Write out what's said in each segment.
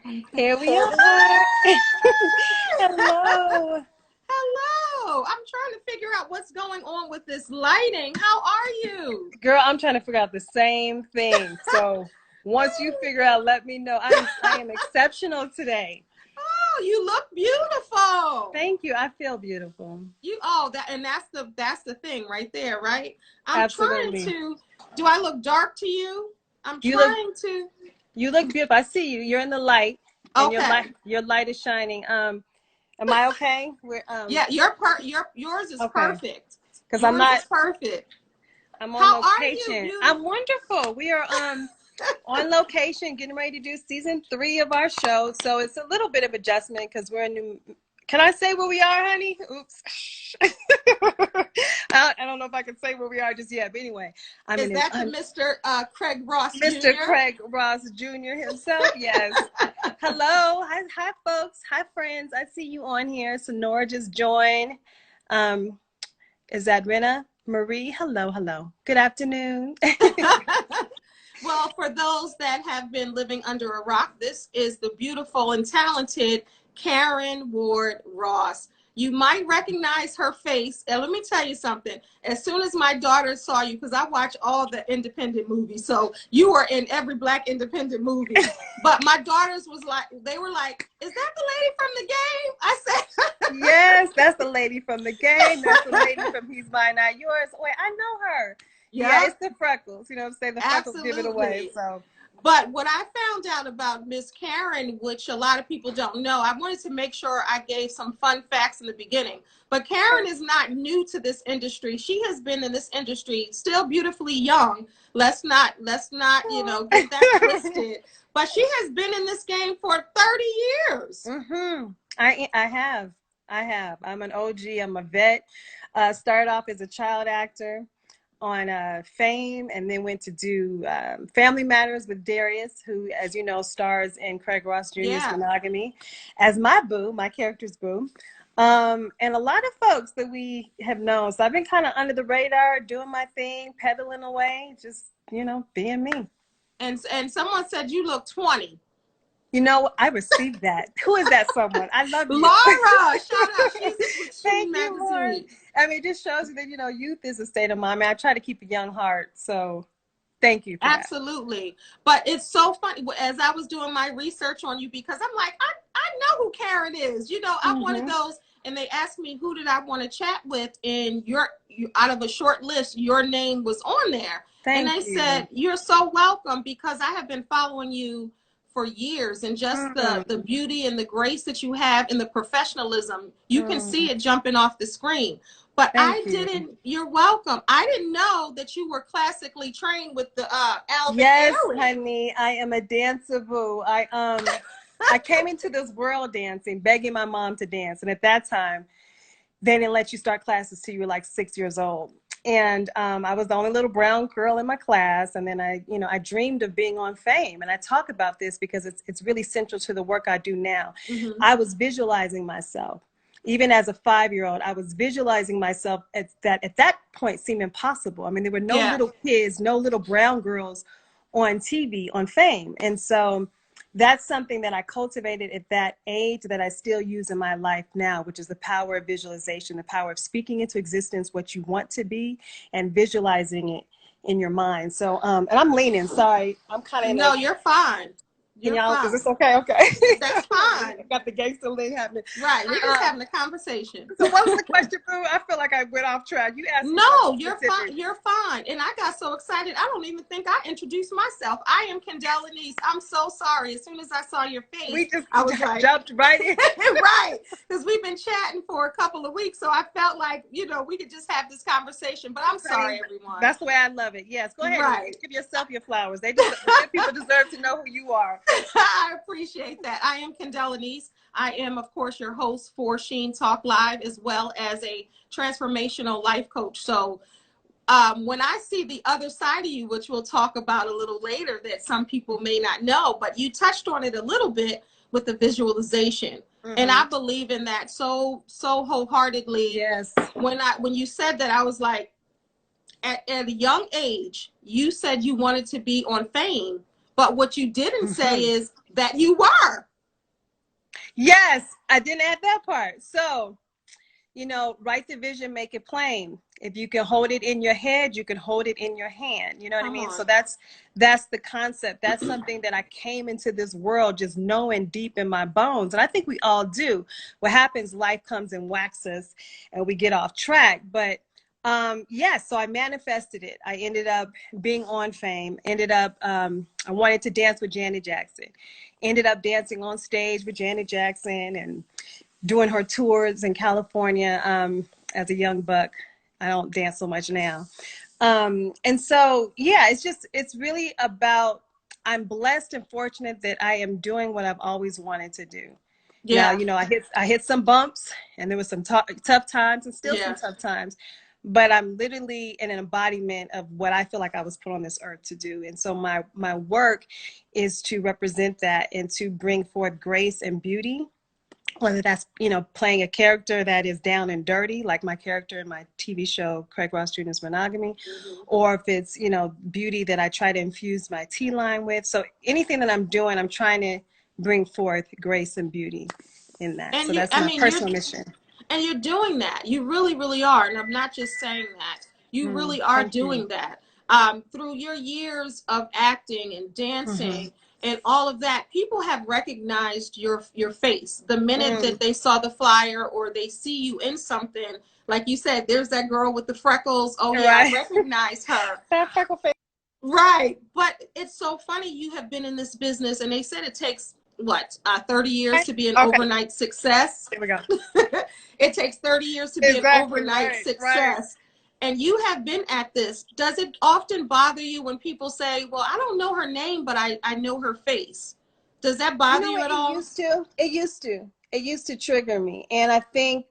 Here we are. Hello. Hello. I'm trying to figure out what's going on with this lighting. How are you? Girl, I'm trying to figure out the same thing. So once you figure out, let me know. I am exceptional today. Oh, you look beautiful. Thank you. I feel beautiful. That's the thing right there, right? I'm Absolutely. trying to. Do I look dark to you? You look beautiful. I see you. You're in the light. And Okay. your light is shining. Am I okay? Yeah, yours is perfect. Because I'm not perfect. I'm on How location. Are you? I'm wonderful. We are on location, getting ready to do season 3 of our show. So it's a little bit of adjustment because we're in New. Can I say where we are, honey? Oops. I don't know if I can say where we are just yet, but anyway. Is that to Mr. Craig Ross Mr. Jr.? Craig Ross Jr. himself, yes. Hello. Hi, folks. Hi, friends. I see you on here. Sonora just joined. Is that Rena? Marie? Hello. Good afternoon. Well, for those that have been living under a rock, this is the beautiful and talented Caryn Ward Ross. You might recognize her face. And let me tell you something. As soon as my daughter saw you, because I watch all the independent movies, so you were in every Black independent movie. But my daughters they were like, is that the lady from the game? I said, yes, that's the lady from the game. That's the lady from He's Mine, Not Yours. Wait, I know her. Yep. Yeah, it's the freckles. You know what I'm saying? The freckles give it away. So. But what I found out about Miss Caryn, which a lot of people don't know, I wanted to make sure I gave some fun facts in the beginning. But Caryn is not new to this industry. She has been in this industry, still beautifully young. Let's not, get that twisted. But she has been in this game for 30 years. Mm-hmm. I have. I'm an OG. I'm a vet. Started off as a child actor on Fame, and then went to do Family Matters with Darius, who, as you know, stars in Craig Ross Jr.'s Monogamy as my boo, my character's boo. And a lot of folks that we have known. So I've been kind of under the radar, doing my thing, pedaling away, just, being me. And someone said you look 20. You know, I received that. Who is that someone? I love you. Laura, shout out. She's with Thank you, Lord. I mean, it just shows you that, youth is a state of mind. I try to keep a young heart. So thank you for Absolutely. That. But it's so funny as I was doing my research on you, because I'm like, I know who Caryn is. I'm one of those, and they asked me who did I want to chat with, and out of a short list, your name was on there. And they said, you're so welcome, because I have been following you for years, and just the beauty and the grace that you have and the professionalism, you can see it jumping off the screen. But you're welcome. I didn't know that you were classically trained with the Alvin Yes, Ailey. honey, I am a dancer boo. I came into this world dancing, begging my mom to dance. And at that time, they didn't let you start classes till you were like 6 years old. And I was the only little brown girl in my class. And then I dreamed of being on Fame. And I talk about this because it's really central to the work I do now. Mm-hmm. I was visualizing myself. Even as a 5-year-old, I was visualizing myself at that point seemed impossible. I mean, there were no little kids, no little brown girls on TV, on Fame. And so that's something that I cultivated at that age that I still use in my life now, which is the power of visualization, the power of speaking into existence what you want to be and visualizing it in your mind. So, and I'm leaning, sorry. I'm kind of No, you're fine. Is this okay? Okay. That's fine. Got the gangster lean happening. Right. We're just having a conversation. So what was the question, Boo? I feel like I went off track. You asked me. No, you're fine. You're fine. And I got so excited. I don't even think I introduced myself. I am Kendell Lenice. I'm so sorry. As soon as I saw your face, I was like, jumped right in. Right. Because we've been chatting for a couple of weeks. So I felt like, we could just have this conversation. But I'm sorry, everyone. That's the way I love it. Yes. Go ahead. Right. Give yourself your flowers. People deserve to know who you are. I appreciate that. I am Kendell Lenice. I am, of course, your host for Sheen Talk Live, as well as a transformational life coach. So when I see the other side of you, which we'll talk about a little later, that some people may not know, but you touched on it a little bit with the visualization. Mm-hmm. And I believe in that so wholeheartedly. Yes. When you said that, I was like, at a young age, you said you wanted to be on Fame. But what you didn't say is that you were. Yes, I didn't add that part. So, you know, write the vision, make it plain. If you can hold it in your head, you can hold it in your hand. You know what I Come mean? So on. that's the concept. That's something that I came into this world just knowing deep in my bones. And I think we all do. What happens, life comes and whacks us and we get off track. But yes, so I manifested it. I ended up being on Fame, ended up, I wanted to dance with Janet Jackson, ended up dancing on stage with Janet Jackson and doing her tours in California as a young buck. I don't dance so much now. And so, yeah, it's really about, I'm blessed and fortunate that I am doing what I've always wanted to do. Now, Yeah. you know, I hit some bumps and there was some tough times and still some Yeah. tough times, but I'm literally an embodiment of what I feel like I was put on this earth to do. And so my work is to represent that and to bring forth grace and beauty, whether that's, you know, playing a character that is down and dirty, like my character in my TV show, Craig Ross Jr.'s Monogamy, or if it's, you know, beauty that I try to infuse my tea line with. So anything that I'm doing, I'm trying to bring forth grace and beauty in that. And So you, that's I my mean, personal mission. and you're doing that. You really, really are. And I'm not just saying that. You really are Thank you. doing that. Through your years of acting and Mm-hmm. dancing and all of that, people have recognized your face. The minute Mm. that they saw the flyer or they see you in something, like you said, there's that girl with the freckles. Oh yeah, I Right. recognize her. That freckle face. Right. But it's so funny. You have been in this business and they said it takes what, 30 years to be an Okay. overnight success. Here we go. It takes 30 years to be an Exactly. overnight Right. Right. success. And you have been at this. Does it often bother you when people say, well, I don't know her name, but I know her face? Does that You bother know you what? at It all? used to. It used to. It used to trigger me. And I think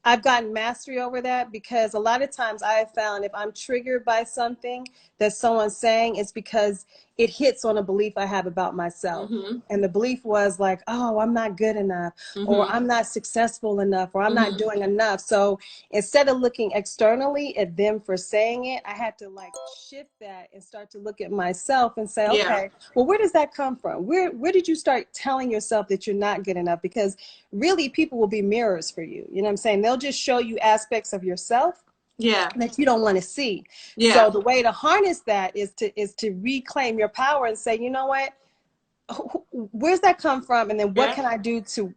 I've gotten mastery over that because a lot of times I have found if I'm triggered by something that someone's saying, it's because it hits on a belief I have about myself. Mm-hmm. And the belief was like, oh, I'm not good enough, or Mm-hmm. I'm not successful enough, or I'm not Mm-hmm. doing enough. So instead of looking externally at them for saying it, I had to like shift that and start to look at myself and say, Yeah. okay, well, where does that come from? Where did you start telling yourself that you're not good enough? Because really people will be mirrors for you. You know what I'm saying? They'll just show you aspects of yourself Yeah. that you don't want to see. Yeah. So the way to harness that is to reclaim your power and say, you know what? Where's that come from? And then what Yeah. can I do to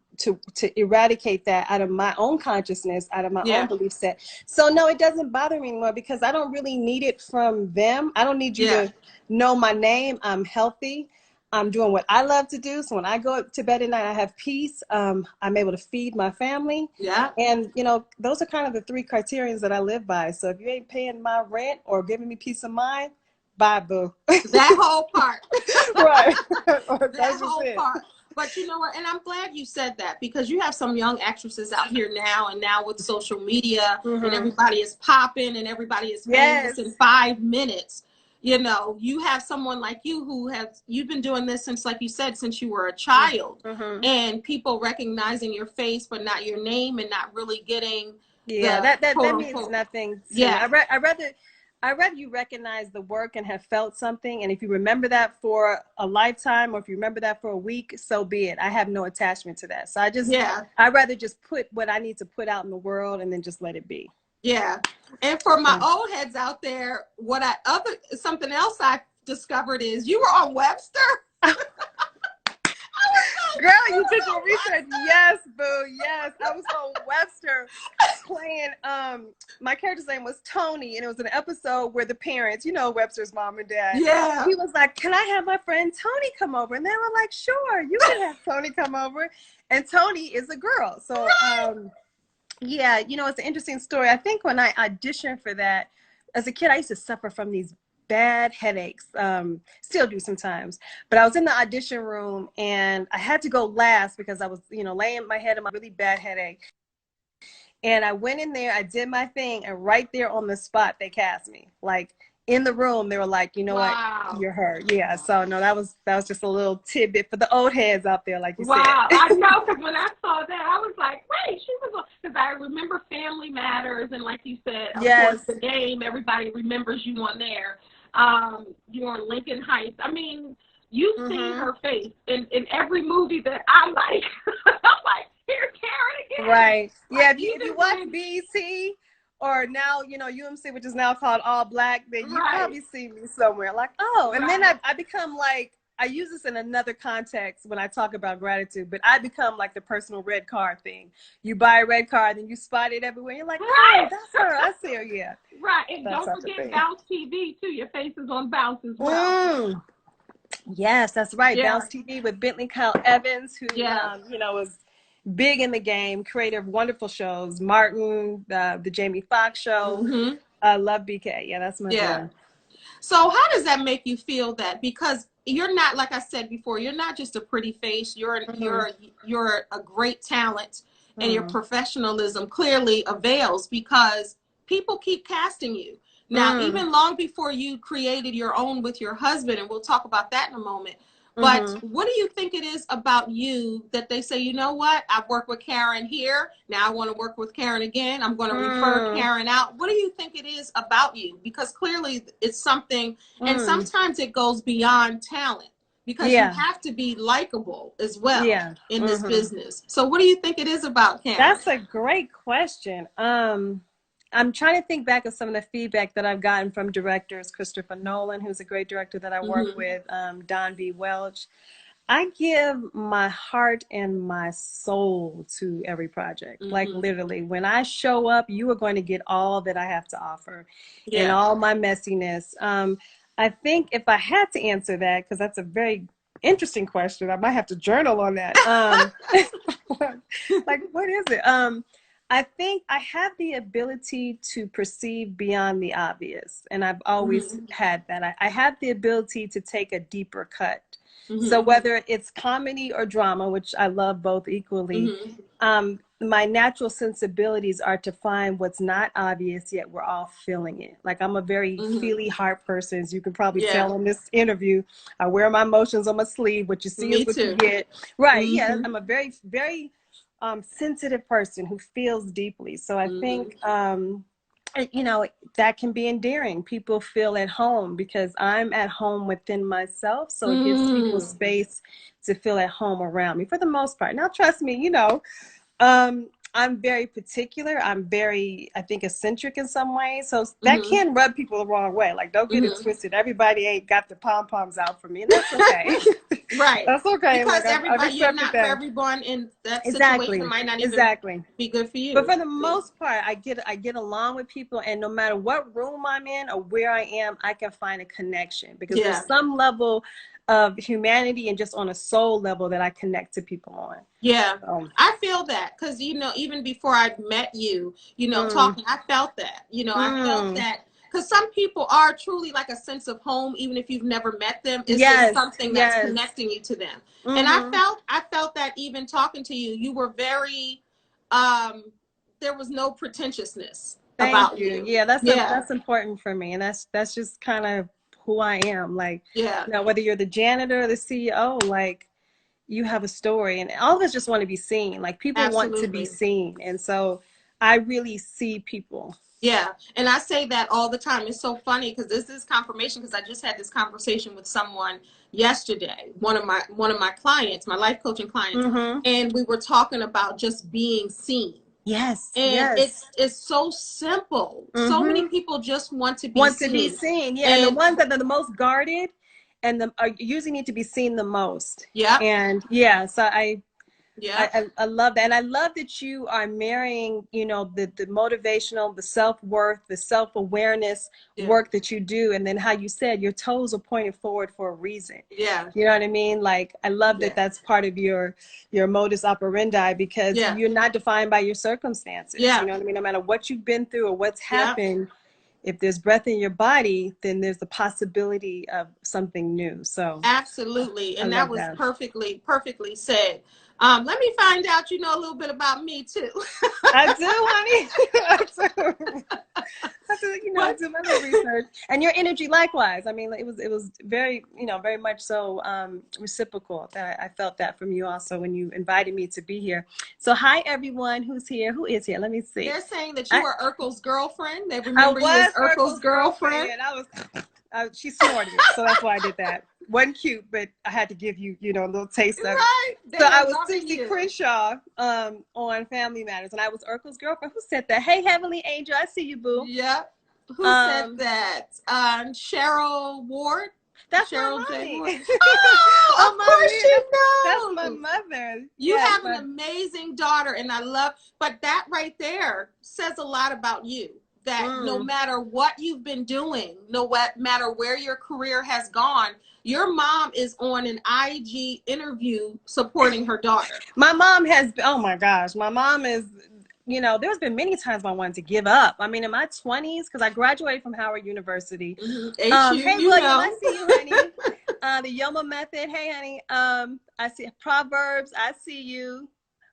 eradicate that out of my own consciousness, out of my own Yeah. belief set? So no, it doesn't bother me anymore because I don't really need it from them. I don't need you Yeah. to know my name. I'm healthy. I'm doing what I love to do. So when I go to bed at night, I have peace. I'm able to feed my family. Yeah. And, you know, those are kind of the three criterions that I live by. So if you ain't paying my rent or giving me peace of mind, bye, boo. That whole part. Right. That That's just whole it. part. But you know what? And I'm glad you said that because you have some young actresses out here now, and now with social media and Mm-hmm. everybody is popping and everybody is famous Yes. in 5 minutes. You know, you have someone like you who has, you've been doing this since, like you said, since you were a child, Mm-hmm. and people recognizing your face but not your name and not really getting Yeah, the that quote means unquote. nothing to me. Yeah. I rather you recognize the work and have felt something, and if you remember that for a lifetime, or if you remember that for a week, so be it. I have no attachment to that. So Yeah. I'd rather just put what I need to put out in the world and then just let it be. Yeah. And for my So. old heads out there, something else I discovered is you were on Webster. Girl, you did your research. Yes, boo. Yes, I was on Webster playing. My character's name was Tony, and it was an episode where the parents, you know, Webster's mom and dad. Yeah. He was like, "Can I have my friend Tony come over?" And they were like, "Sure, you can have Tony come over." And Tony is a girl, so yeah, you know, it's an interesting story. I think when I auditioned for that as a kid, I used to suffer from these bad headaches, still do sometimes, but I was in the audition room and I had to go last because I was, you know, laying my head in my really bad headache. And I went in there, I did my thing, and right there on the spot, they cast me. Like in the room, they were like, you know what, Wow. you're her. Yeah. So no, that was just a little tidbit for the old heads out there, like you Wow, said. I know, because when I saw that, I was like, wait, she was on, because I remember Family Matters, and like you said, of Yes. course, the game, everybody remembers you on there. You're on Lincoln Heights. I mean, You've seen her face in every movie that I'm like, I'm like, here's Caryn again. Right. Like, Yeah. If you watch BET or now, UMC, which is now called All Black, then you probably see me somewhere like, oh, and then I become like, I use this in another context when I talk about gratitude, but I become like the personal red card thing. You buy a red card and you spot it everywhere. You're like, oh, that's her. I see her. Yeah. Right. And don't forget Bounce TV too. Your face is on Bounce as well. Yes, that's right. Yeah. Bounce TV with Bentley Kyle Evans, who, was big in the game, creator of wonderful shows. Martin, the Jamie Foxx show. I love BK. Yeah, that's my boy. So how does that make you feel that? Because you're not, like I said before, you're not just a pretty face. You're a great talent, and your professionalism clearly avails because people keep casting you. Now, even long before you created your own with your husband, and we'll talk about that in a moment. But what do you think it is about you that they say, you know what, I've worked with Caryn here. Now I want to work with Caryn again. I'm going to refer Caryn out. What do you think it is about you? Because clearly it's something, and sometimes it goes beyond talent because you have to be likable as well in this business. So what do you think it is about Caryn? That's a great question. I'm trying to think back of some of the feedback that I've gotten from directors, Christopher Nolan, who's a great director that I work with, Don B. Welch. I give my heart and my soul to every project. Like literally, when I show up, you are going to get all that I have to offer and all my messiness. I think if I had to answer that, because that's a very interesting question, I might have to journal on that. Like, what is it? I think I have the ability to perceive beyond the obvious. And I've always had that. I have the ability to take a deeper cut. So whether it's comedy or drama, which I love both equally, my natural sensibilities are to find what's not obvious, yet we're all feeling it. Like I'm a very feely heart person, as you can probably tell in this interview. I wear my emotions on my sleeve. What you see is what you get. Right. Yeah. I'm a very, very sensitive person who feels deeply. So I think, that can be endearing. People feel at home because I'm at home within myself. So it gives people space to feel at home around me for the most part. Now, trust me, I'm very particular. I'm very, I think, eccentric in some ways. So that can rub people the wrong way. Like, don't get it twisted. Everybody ain't got the pom-poms out for me. And that's okay. Right. That's okay. Because everybody, you're not for everyone in that situation. It might not even be good for you. But for the most part, I get along with people. And no matter what room I'm in or where I am, I can find a connection. Because there's some level of humanity and just on a soul level that I connect to people on. Yeah, I feel that because, even before I met you, talking, I felt that, I felt that because some people are truly like a sense of home, even if you've never met them. It's just something that's connecting you to them. And I felt that even talking to you, you were very, there was no pretentiousness about you. Yeah, that's important for me. And that's just kind of who I am. Like, whether you're the janitor or the CEO, like, you have a story, and all of us just want to be seen. Like, people want to be seen. And so I really see people. Yeah. And I say that all the time. It's so funny because this is confirmation, because I just had this conversation with someone yesterday, one of my clients, my life coaching clients, and we were talking about just being seen. Yes. And it's so simple. So many people just want to be seen. Yeah. And the ones that are the most guarded and usually need to be seen the most. Yeah. And so I love that. And I love that you are marrying, the motivational, the self-worth, the self-awareness work that you do. And then how you said your toes are pointed forward for a reason. Yeah. You know what I mean? Like, I love that that's part of your modus operandi, because you're not defined by your circumstances. Yeah. You know what I mean? No matter what you've been through or what's happened, if there's breath in your body, then there's the possibility of something new. So absolutely. And that was perfectly said. Let me find out, a little bit about me too. I do, honey. I do my little research. And your energy likewise. I mean, it was very, very much so reciprocal that I felt that from you also when you invited me to be here. So hi, everyone who's here. Who is here? Let me see. They're saying that you were Urkel's girlfriend. They remember you as Urkel's girlfriend. And she snorted it, so that's why I did that. wasn't cute, but I had to give you, you know, a little taste of it. Right. So I was Susie Crenshaw on Family Matters, and I was Urkel's girlfriend. Who said that? Hey, Heavenly Angel, I see you, boo. Yep. Who said that? Cheryl Ward. That's Cheryl my J. mommy. Ward. Oh, of course you know. That's my mother. You have an amazing daughter, and I love. But that right there says a lot about you. That no matter what you've been doing, no matter where your career has gone, your mom is on an IG interview supporting her daughter. My mom has, oh my gosh, my mom is, you know, there's been many times I wanted to give up. I mean, in my 20s, because I graduated from Howard University. Hey, William, know. I see you, honey. The Yoma Method, hey, honey. I see Proverbs, I see you.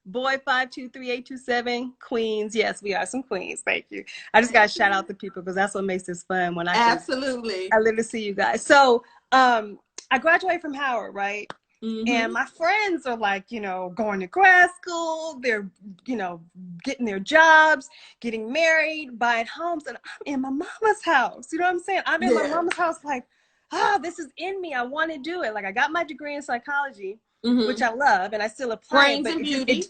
Boy 523-827, Queens. Yes, we are some Queens. Thank you. I just got to shout out the people because that's what makes this fun when I absolutely. I live to see you guys. So I graduated from Howard, right? And my friends are like, you know, going to grad school. They're, you know, getting their jobs, getting married, buying homes, and I'm in my mama's house. You know what I'm saying? I'm in my mama's house like, this is in me. I want to do it. Like I got my degree in psychology. Which I love, and I still apply. Brains and beauty.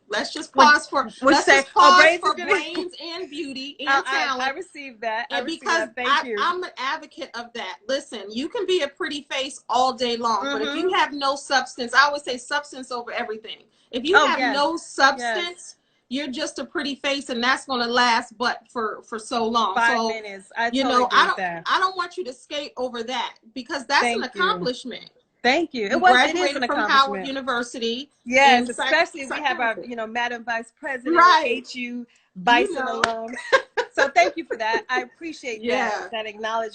Let's just pause for brains and beauty and talent. I received that. Because I'm an advocate of that. Listen, you can be a pretty face all day long, but if you have no substance, I always say substance over everything. If you have no substance, you're just a pretty face, and that's going to last but for so long. 5 minutes. I don't want you to skate over that because that's an accomplishment. Thank you. It graduated from Howard University. Yes, especially we have our, you know, Madam Vice President, HU Bison alum. So thank you for that. I appreciate that acknowledgement.